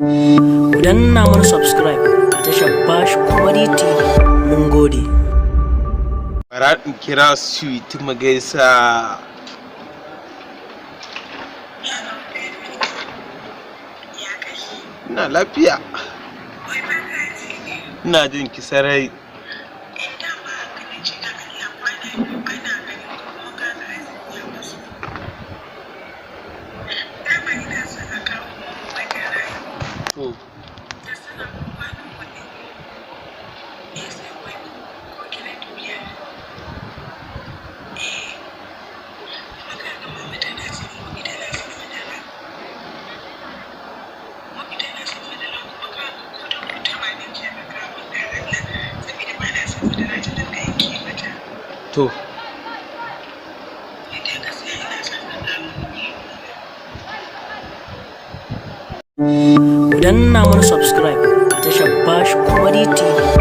Ku danna mana subscribe a tashar Bash Comedy TV. Mun gode. Bara in kira sweet mu gaisa. Ina lafiya. Ina jin ki sarai. To. To. Ku danna mana subscribe a tashar Bash Comedy TV.